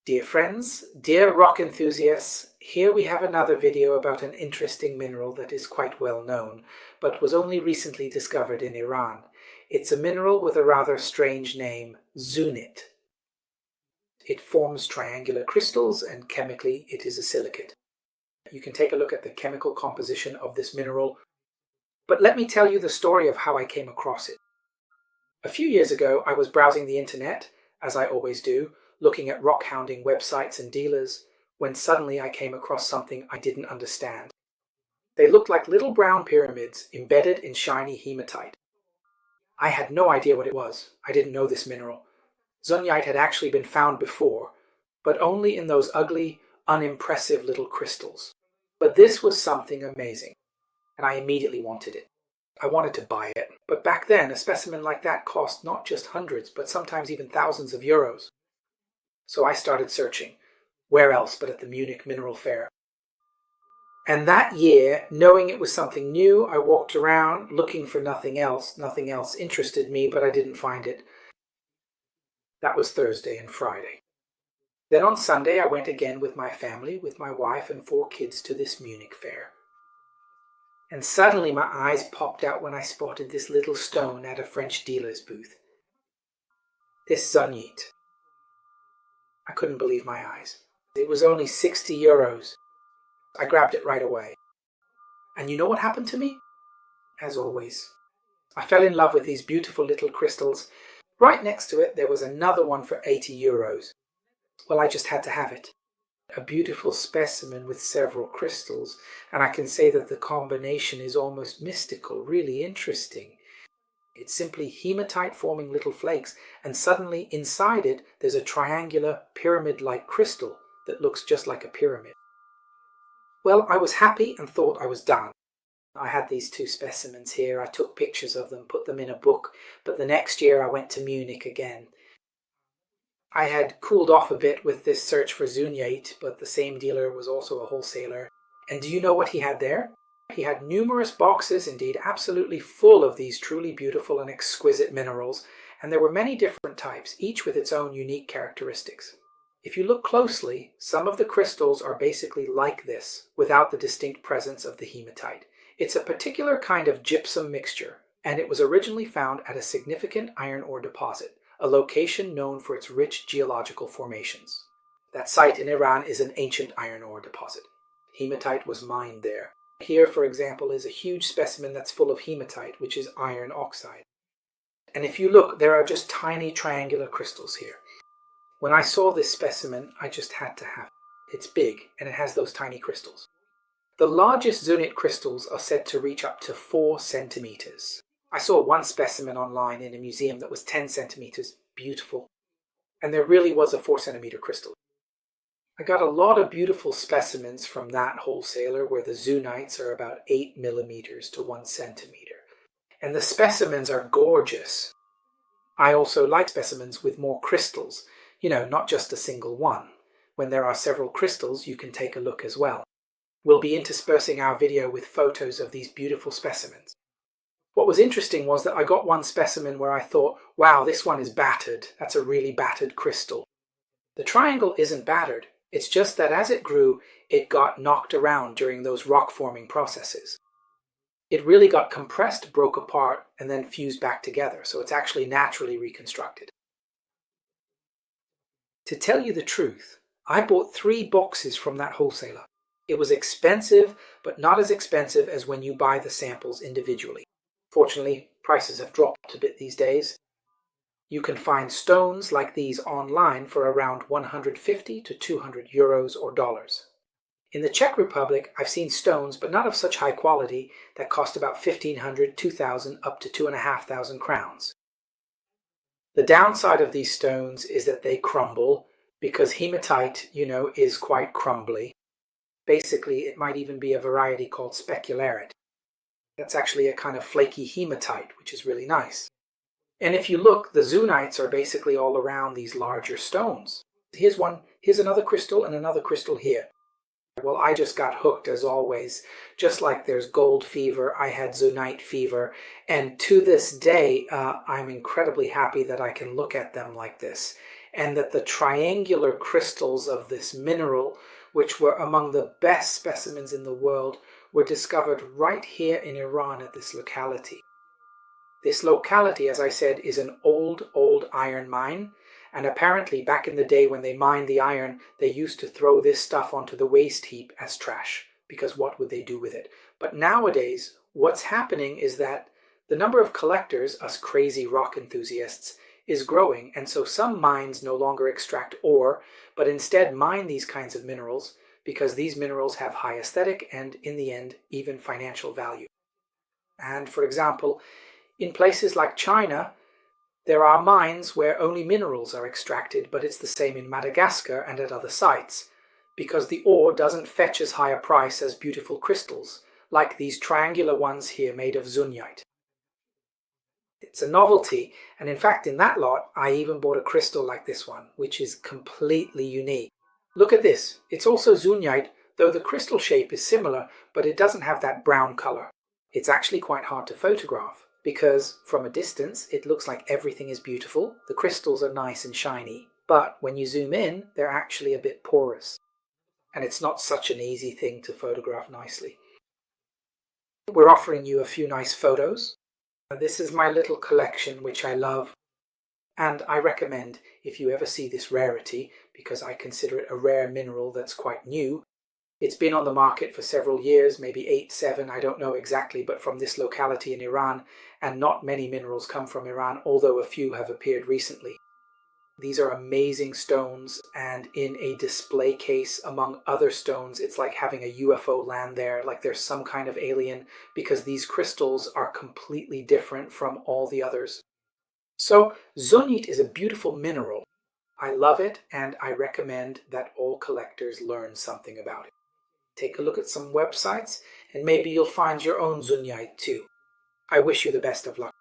Dear friends, dear rock enthusiasts, here we have another video about an interesting mineral that is quite well known, but was only recently discovered in Iran. It's a mineral with a rather strange name, Zunyite. It forms triangular crystals and chemically it is a silicate. You can take a look at the chemical composition of this mineral, but let me tell you the story of how I came across it. A few years ago I was browsing the internet, as I always do, looking at rock hounding websites and dealers, when suddenly I came across something I didn't understand. They looked like little brown pyramids embedded in shiny hematite. I had no idea what it was. I didn't know this mineral. Zunyite had actually been found before, but only in those ugly, unimpressive little crystals. But this was something amazing, and I immediately wanted it. I wanted to buy it, but back then a specimen like that cost not just hundreds, but sometimes even thousands of euros. So I started searching. Where else but at the Munich Mineral Fair? And that year, knowing it was something new, I walked around looking for nothing else. Nothing else interested me, but I didn't find it. That was Thursday and Friday. Then on Sunday I went again with my family, with my wife and 4 kids, to this Munich Fair. And suddenly my eyes popped out when I spotted this little stone at a French dealer's booth. This Zunyite. I couldn't believe my eyes. It was only 60 euros. I grabbed it right away. And you know what happened to me? As always, I fell in love with these beautiful little crystals. Right next to it there was another one for 80 euros. Well, I just had to have it. A beautiful specimen with several crystals, and I can say that the combination is almost mystical, really interesting. It's simply hematite forming little flakes, and suddenly inside it there's a triangular pyramid-like crystal that looks just like a pyramid. Well, I was happy and thought I was done. I had these 2 specimens here. I took pictures of them, put them in a book, but the next year I went to Munich again. I had cooled off a bit with this search for Zunyite, but the same dealer was also a wholesaler. And do you know what he had there? He had numerous boxes, indeed absolutely full of these truly beautiful and exquisite minerals, and there were many different types, each with its own unique characteristics. If you look closely, some of the crystals are basically like this, without the distinct presence of the hematite. It's a particular kind of gypsum mixture, and it was originally found at a significant iron ore deposit, a location known for its rich geological formations. That site in Iran is an ancient iron ore deposit. Hematite was mined there. Here, for example, is a huge specimen that's full of hematite, which is iron oxide. And if you look, there are just tiny triangular crystals here. When I saw this specimen, I just had to have it. It's big, and it has those tiny crystals. The largest Zunyite crystals are said to reach up to 4 centimeters. I saw one specimen online in a museum that was 10 centimeters, beautiful. And there really was a 4 centimeter crystal. I got a lot of beautiful specimens from that wholesaler where the Zunites are about 8 millimeters to 1 centimeter. And the specimens are gorgeous. I also like specimens with more crystals, not just a single one. When there are several crystals, you can take a look as well. We'll be interspersing our video with photos of these beautiful specimens. What was interesting was that I got one specimen where I thought, wow, this one is battered. That's a really battered crystal. The triangle isn't battered. It's just that as it grew, it got knocked around during those rock-forming processes. It really got compressed, broke apart, and then fused back together, so it's actually naturally reconstructed. To tell you the truth, I bought 3 boxes from that wholesaler. It was expensive, but not as expensive as when you buy the samples individually. Fortunately, prices have dropped a bit these days. You can find stones like these online for around 150 to 200 euros or dollars. In the Czech Republic, I've seen stones, but not of such high quality, that cost about 1,500, 2,000, up to 2,500 crowns. The downside of these stones is that they crumble, because hematite, is quite crumbly. Basically, it might even be a variety called specularit. That's actually a kind of flaky hematite, which is really nice. And if you look, the Zunites are basically all around these larger stones. Here's one, here's another crystal, and another crystal here. Well, I just got hooked as always. Just like there's gold fever, I had Zunyite fever. And to this day, I'm incredibly happy that I can look at them like this. and that the triangular crystals of this mineral, which were among the best specimens in the world, were discovered right here in Iran at this locality. This locality, as I said, is an old iron mine, and apparently back in the day when they mined the iron, they used to throw this stuff onto the waste heap as trash, because what would they do with it? But nowadays, what's happening is that the number of collectors, us crazy rock enthusiasts, is growing, and so some mines no longer extract ore, but instead mine these kinds of minerals because these minerals have high aesthetic and, in the end, even financial value. And for example, in places like China, there are mines where only minerals are extracted, but it's the same in Madagascar and at other sites, because the ore doesn't fetch as high a price as beautiful crystals, like these triangular ones here made of Zunyite. It's a novelty, and in fact in that lot I even bought a crystal like this one, which is completely unique. Look at this, it's also Zunyite, though the crystal shape is similar, but it doesn't have that brown color. It's actually quite hard to photograph, because from a distance it looks like everything is beautiful, the crystals are nice and shiny, but when you zoom in they're actually a bit porous. And it's not such an easy thing to photograph nicely. We're offering you a few nice photos. This is my little collection which I love, and I recommend if you ever see this rarity, because I consider it a rare mineral that's quite new. It's been on the market for several years, maybe 8, 7, I don't know exactly, but from this locality in Iran, and not many minerals come from Iran, although a few have appeared recently. These are amazing stones, and in a display case among other stones, it's like having a UFO land there, like there's some kind of alien, because these crystals are completely different from all the others. So, Zunyite is a beautiful mineral. I love it, and I recommend that all collectors learn something about it. Take a look at some websites, and maybe you'll find your own Zunyite too. I wish you the best of luck.